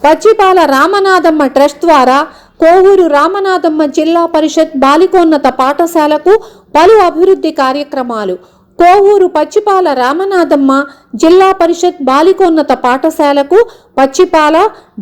Pachipala రామనాథమ్మ trust ద్వారా కోవూరు రామనాథమ్మ జిల్లా పరిషత్ బాలికోన్నత పాఠశాలకు పలు అభివృద్ధి కార్యక్రమాలు. కోవూరు పచ్చిపాల రామనాథమ్మ జిల్లా పరిషత్ బాలికోన్నత పాఠశాలకు Pachipala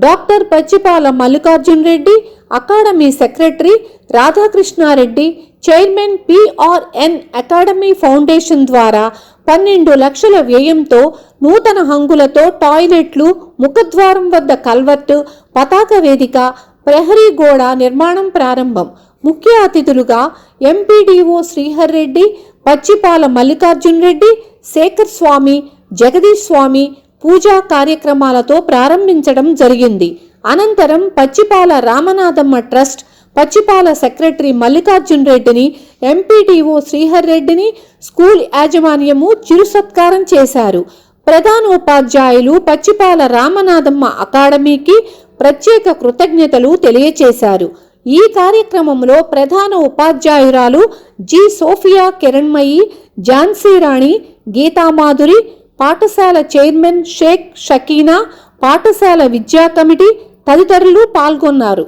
doctor Pachipala Mallikarjuna Reddy academy secretary Radhakrishnareddy chairman PRN academy foundation ద్వారా 12 లక్షల వ్యయంతో నూతన హంగులతో టాయిలెట్లు, ముఖద్వారం వద్ద కల్వర్టు, పతాక వేదిక, ప్రహరీ గోడ నిర్మాణం ప్రారంభం. ముఖ్య అతిథులుగా ఎంపీడీఓ శ్రీహర్ రెడ్డి, పచ్చిపాల మల్లికార్జున రెడ్డి, శేఖర్ స్వామి, జగదీష్ స్వామి పూజా కార్యక్రమాలతో ప్రారంభించడం జరిగింది. అనంతరం పచ్చిపాల రామనాథమ్మ ట్రస్ట్ పచ్చిపాల సెక్రటరీ మల్లికార్జున రెడ్డిని, ఎంపీడీఓ శ్రీహర్ రెడ్డిని స్కూల్ యాజమాన్యము చిరు సత్కారం చేశారు. ప్రధానోపాధ్యాయులు పచ్చిపాల రామనాథమ్మ అకాడమీకి ప్రత్యేక కృతజ్ఞతలు తెలియచేశారు. ఈ కార్యక్రమంలో ప్రధాన ఉపాధ్యాయురాలు జి సోఫియా కిరణ్మయి, ఝాన్సీ రాణి, గీతామాధురి, పాఠశాల చైర్మన్ షేక్ షకీనా, పాఠశాల విద్యా కమిటీ తదితరులు పాల్గొన్నారు.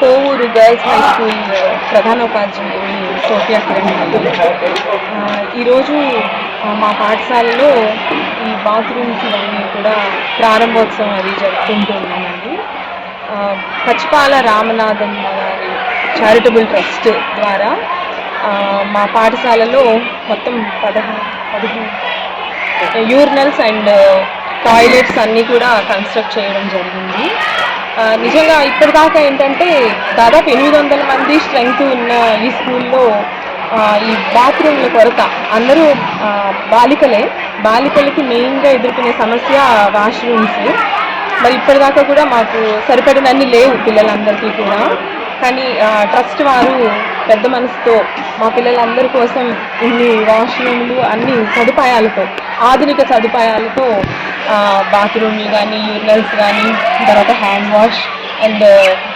కోవూరు గర్ల్స్ హై స్కూల్ ప్రధానోపాధ్యాయుని సోఫియా కిరణ్. ఈరోజు మా పాఠశాలలో ఈ బాత్రూమ్స్ ఇవన్నీ కూడా ప్రారంభోత్సవం అది జరుపుకుంటూ ఉన్నామండి. పచ్చిపాల రామనాథమ్మ గారి చారిటబుల్ ట్రస్ట్ ద్వారా మా పాఠశాలలో మొత్తం 15 యూరినల్స్ అండ్ టాయిలెట్స్ అన్నీ కూడా కన్స్ట్రక్ట్ చేయడం జరిగింది. నిజంగా ఇప్పటిదాకా ఏంటంటే దాదాపు 800 మంది స్ట్రెంగ్త్ ఉన్న ఈ స్కూల్లో ఈ బాత్రూమ్ల కొరత. అందరూ బాలికలకి మెయిన్గా ఎదుర్కొనే సమస్య వాష్రూమ్స్. మరి ఇప్పటిదాకా కూడా మాకు సరిపడినన్ని లేవు పిల్లలందరికీ కూడా. కానీ ట్రస్ట్ వారు పెద్ద మనసుతో మా పిల్లలందరి కోసం ఇన్ని వాష్రూమ్లు, అన్ని సదుపాయాలతో, ఆధునిక సదుపాయాలతో బాత్రూమ్లు కానీ, యూరినల్స్ కానీ, తర్వాత హ్యాండ్ వాష్ అండ్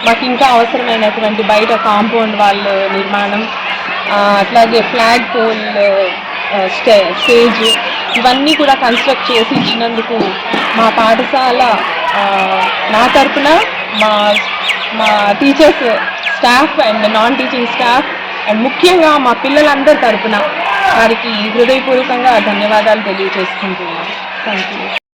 మాకు ఇంకా అవసరమైనటువంటి బయట కాంపౌండ్ వాళ్ళ నిర్మాణం, అట్లాగే ఫ్లాగ్ పోల్, స్టేజ్ ఇవన్నీ కూడా కన్స్ట్రక్ట్ చేసి ఇచ్చినందుకు మా పాఠశాల నా తరఫున మా teachers, staff and non teaching staff and ముఖ్యంగా మా పిల్లలందరి తరఫున వారికి హృదయపూర్వకంగా ధన్యవాదాలు తెలియజేసుకుంటున్నాను. Thank you.